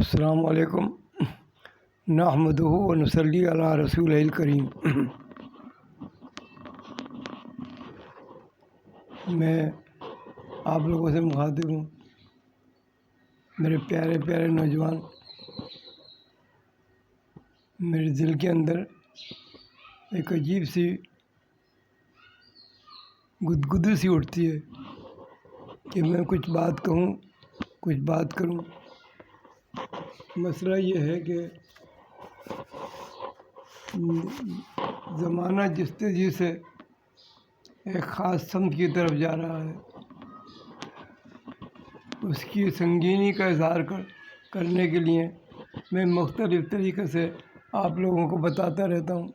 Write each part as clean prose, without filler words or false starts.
السلام علیکم نحمدہ و نصلی علی رسول الکریم۔ میں آپ لوگوں سے مخاطب ہوں، میرے پیارے پیارے نوجوان۔ میرے دل کے اندر ایک عجیب سی گدگدی سی اٹھتی ہے کہ میں کچھ بات کہوں، کچھ بات کروں۔ مسئلہ یہ ہے کہ زمانہ جس تیزی سے ایک خاص سمت کی طرف جا رہا ہے، اس کی سنگینی کا اظہار کرنے کے لیے میں مختلف طریقے سے آپ لوگوں کو بتاتا رہتا ہوں،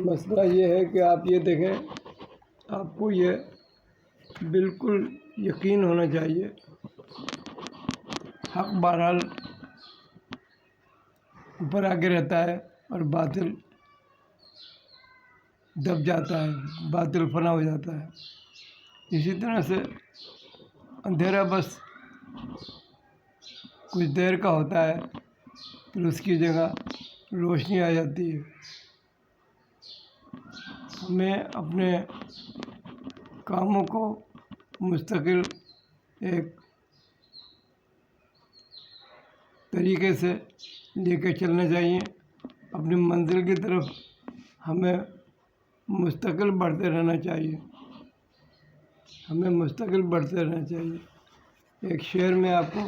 مسئلہ یہ ہے کہ آپ یہ دیکھیں، آپ کو یہ بالکل یقین ہونا چاہیے، حق بہرحال اوپر آگے رہتا ہے اور باطل دب جاتا ہے، باطل فنا ہو جاتا ہے۔ اسی طرح سے اندھیرا بس کچھ دیر کا ہوتا ہے، پھر اس کی جگہ روشنی آ جاتی ہے۔ ہمیں اپنے کاموں کو مستقل ایک طریقے سے لے کے چلنا چاہیے۔ اپنی منزل کی طرف ہمیں مستقل بڑھتے رہنا چاہیے، ایک شعر میں آپ کو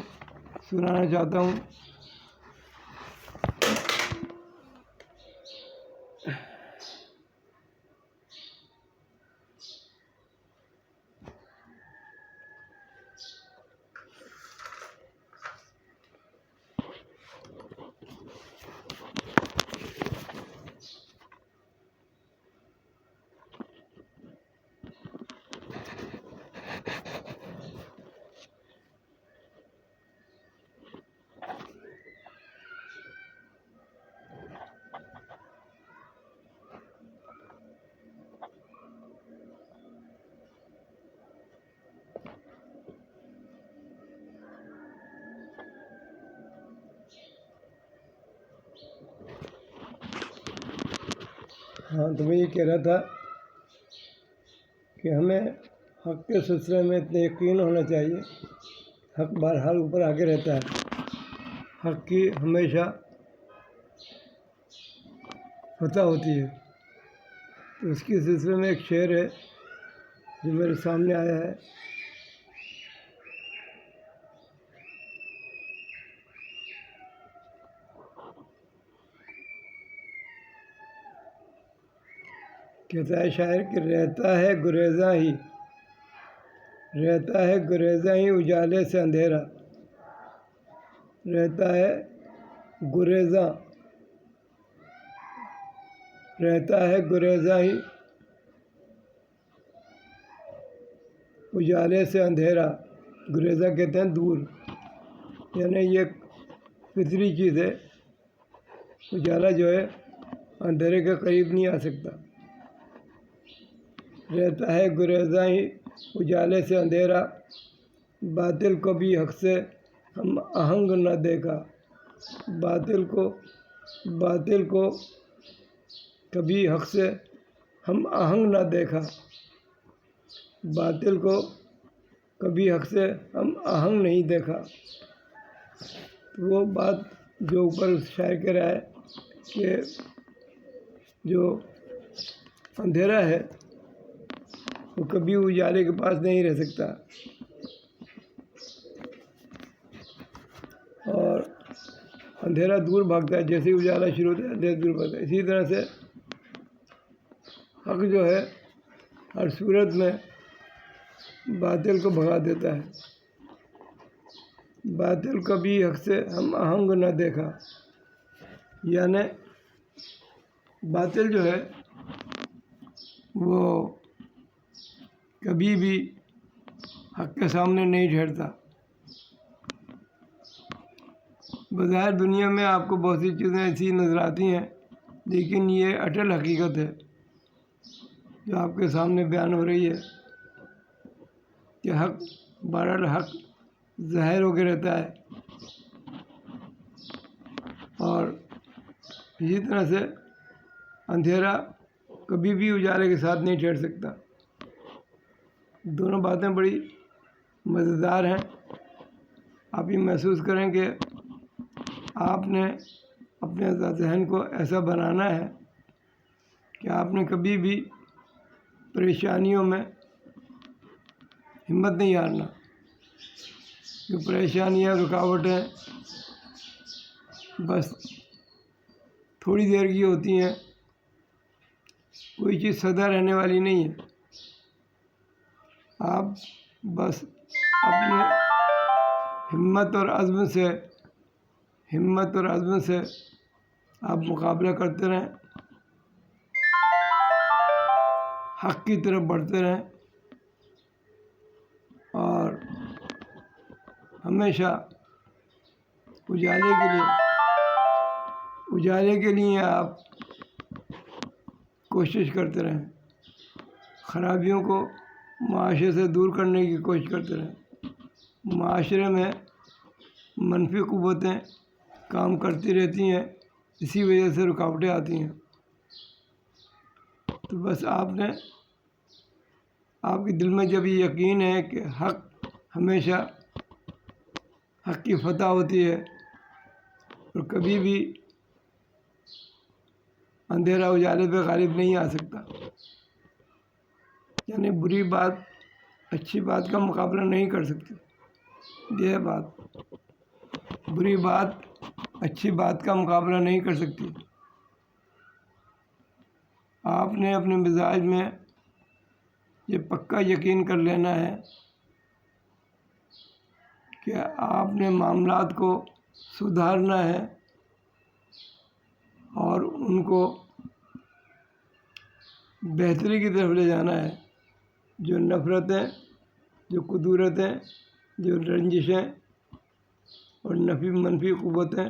سنانا چاہتا ہوں۔ تو میں یہ کہہ رہا تھا کہ ہمیں حق کے سلسلے میں اتنا یقین ہونا چاہیے، حق بہرحال اوپر آگے رہتا ہے، حق کی ہمیشہ فتح ہوتی ہے۔ تو اس کے سلسلے میں ایک شعر ہے جو میرے سامنے آیا ہے۔ کہتا ہے شاعر کہ رہتا ہے گریزاں ہی اجالے سے اندھیرا، رہتا ہے گریزاں ہی اجالے سے اندھیرا۔ گریزاں کہتے ہیں دور، یعنی یہ فطری چیز ہے، اجالا جو ہے اندھیرے کے قریب نہیں آ سکتا۔ رہتا ہے گریزاں ہی اجالے سے اندھیرا، باطل کو بھی حق سے ہم آہنگ نہ دیکھا، باطل کو کبھی حق سے ہم آہنگ نہ دیکھا، باطل کو کبھی حق سے ہم آہنگ نہیں دیکھا۔ وہ بات جو اوپر شاعر کہہ رہا ہے کہ جو اندھیرا ہے وہ کبھی اجالے کے پاس نہیں رہ سکتا، اور اندھیرا دور بھاگتا ہے، جیسے اجالا شروع ہوتا ہے اندھیرا دور بھاگتا ہے۔ اسی طرح سے حق جو ہے ہر صورت میں باطل کو بھگا دیتا ہے، باطل کبھی حق سے ہم آہنگ نہ دیکھا، یعنی باطل جو ہے وہ کبھی بھی حق کے سامنے نہیں ٹھہرتا، بظاہر دنیا میں آپ کو بہت سی چیزیں ایسی نظر آتی ہیں، لیکن یہ اٹل حقیقت ہے جو آپ کے سامنے بیان ہو رہی ہے کہ حق بہرحال حق ظاہر ہو کے رہتا ہے، اور اسی طرح سے اندھیرا کبھی بھی اجالے کے ساتھ نہیں ٹھہر سکتا۔ دونوں باتیں بڑی مزیدار ہیں۔ آپ یہ محسوس کریں کہ آپ نے اپنے ذہن کو ایسا بنانا ہے کہ آپ نے کبھی بھی پریشانیوں میں ہمت نہیں ہارنا، کہ پریشانیاں رکاوٹیں بس تھوڑی دیر کی ہوتی ہیں، کوئی چیز سدا رہنے والی نہیں ہے۔ آپ بس اپنے ہمت اور عزم سے آپ مقابلہ کرتے رہیں، حق کی طرف بڑھتے رہیں، اور ہمیشہ اجالے کے لیے آپ کوشش کرتے رہیں، خرابیوں کو معاشرے سے دور کرنے کی کوشش کرتے رہیں۔ معاشرے میں منفی قوتیں کام کرتی رہتی ہیں، اسی وجہ سے رکاوٹیں آتی ہیں۔ تو بس آپ کے دل میں جب یہ یقین ہے کہ ہمیشہ حق کی فتح ہوتی ہے، اور کبھی بھی اندھیرا اجالے پہ غالب نہیں آ سکتا، یعنی بری بات اچھی بات کا مقابلہ نہیں کر سکتی، یہ بات بری بات اچھی بات کا مقابلہ نہیں کر سکتی۔ آپ نے اپنے مزاج میں یہ پکا یقین کر لینا ہے کہ آپ نے معاملات کو سدھارنا ہے، اور ان کو بہتری کی طرف لے جانا ہے۔ جو نفرتیں، جو کدورتیں، جو رنجشیں اور منفی قوتیں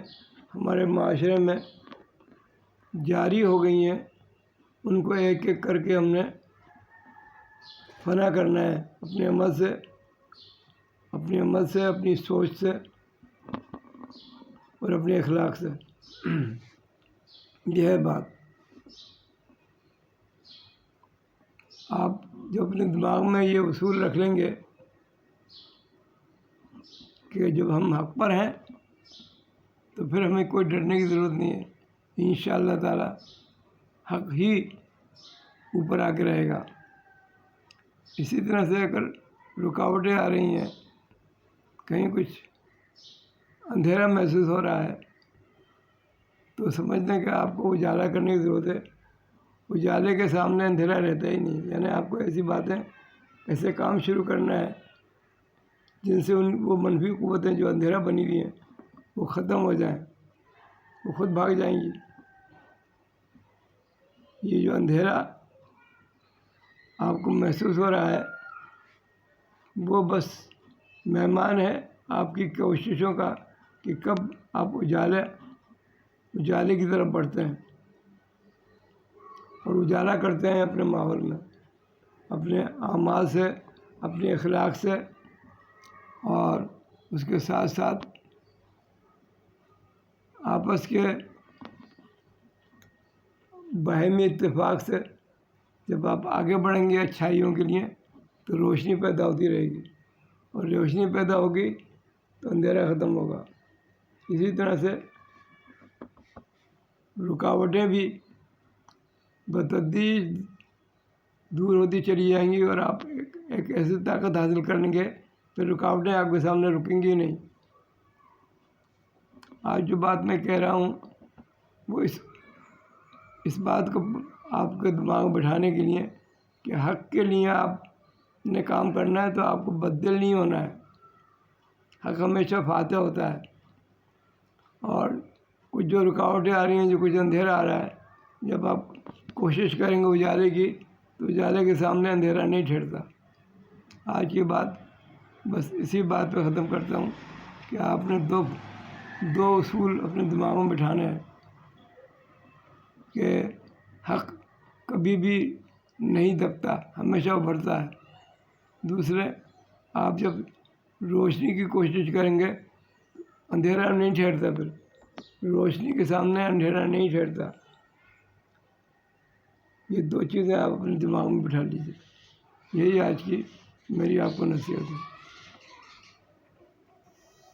ہمارے معاشرے میں جاری ہو گئی ہیں، ان کو ایک ایک کر کے ہم نے فنا کرنا ہے، اپنے عمل سے، اپنی سوچ سے اور اپنے اخلاق سے۔ یہ ہے بات۔ آپ جو اپنے دماغ میں یہ اصول رکھ لیں گے کہ جب ہم حق پر ہیں تو پھر ہمیں کوئی ڈرنے کی ضرورت نہیں ہے، انشاءاللہ تعالی حق ہی اوپر آ کے رہے گا۔ اسی طرح سے اگر رکاوٹیں آ رہی ہیں، کہیں کچھ اندھیرا محسوس ہو رہا ہے، تو سمجھنا کہ آپ کو اجالا کرنے کی ضرورت ہے۔ اجالے کے سامنے اندھیرا رہتا ہی نہیں، یعنی آپ کو ایسی باتیں، ایسے کام شروع کرنا ہے جن سے وہ منفی قوتیں جو اندھیرا بنی ہوئی ہیں وہ ختم ہو جائیں، وہ خود بھاگ جائیں گی۔ یہ جو اندھیرا آپ کو محسوس ہو رہا ہے وہ بس مہمان ہے آپ کی کوششوں کا، کہ کب آپ اجالے کی طرف بڑھتے ہیں اور اجالا کرتے ہیں اپنے ماحول میں، اپنے اعمال سے، اپنے اخلاق سے، اور اس کے ساتھ ساتھ آپس کے باہمی اتفاق سے جب آپ آگے بڑھیں گے اچھائیوں کے لیے تو روشنی پیدا ہوتی رہے گی، اور روشنی پیدا ہوگی تو اندھیرا ختم ہوگا۔ اسی طرح سے رکاوٹیں بھی بتدریج دور ہوتی چلی جائیں گی، اور آپ ایک ایسی طاقت حاصل کریں گے پھر رکاوٹیں آپ کے سامنے رکیں گی نہیں۔ آج جو بات میں کہہ رہا ہوں وہ اس بات کو آپ کے دماغ میں بٹھانے کے لیے کہ حق کے لیے آپ نے کام کرنا ہے تو آپ کو بددل نہیں ہونا ہے۔ حق ہمیشہ فاتح ہوتا ہے، اور کچھ جو رکاوٹیں آ رہی ہیں، جو کچھ اندھیرا آ رہا ہے، جب آپ کوشش کریں گے اجالے کی تو اجالے کے سامنے اندھیرا نہیں ٹھہرتا۔ آج کی بات بس اسی بات پہ ختم کرتا ہوں کہ آپ نے دو اصول اپنے دماغ میں بٹھانے ہیں کہ حق کبھی بھی نہیں دبتا، ہمیشہ ابھرتا ہے۔ دوسرے، آپ جب روشنی کی کوشش کریں گے اندھیرا نہیں ٹھہرتا، پھر روشنی کے سامنے اندھیرا نہیں ٹھہرتا۔ یہ دو چیزیں آپ اپنے دماغ میں بٹھا لیجیے۔ یہی آج کی میری آپ کو نصیحت ہے۔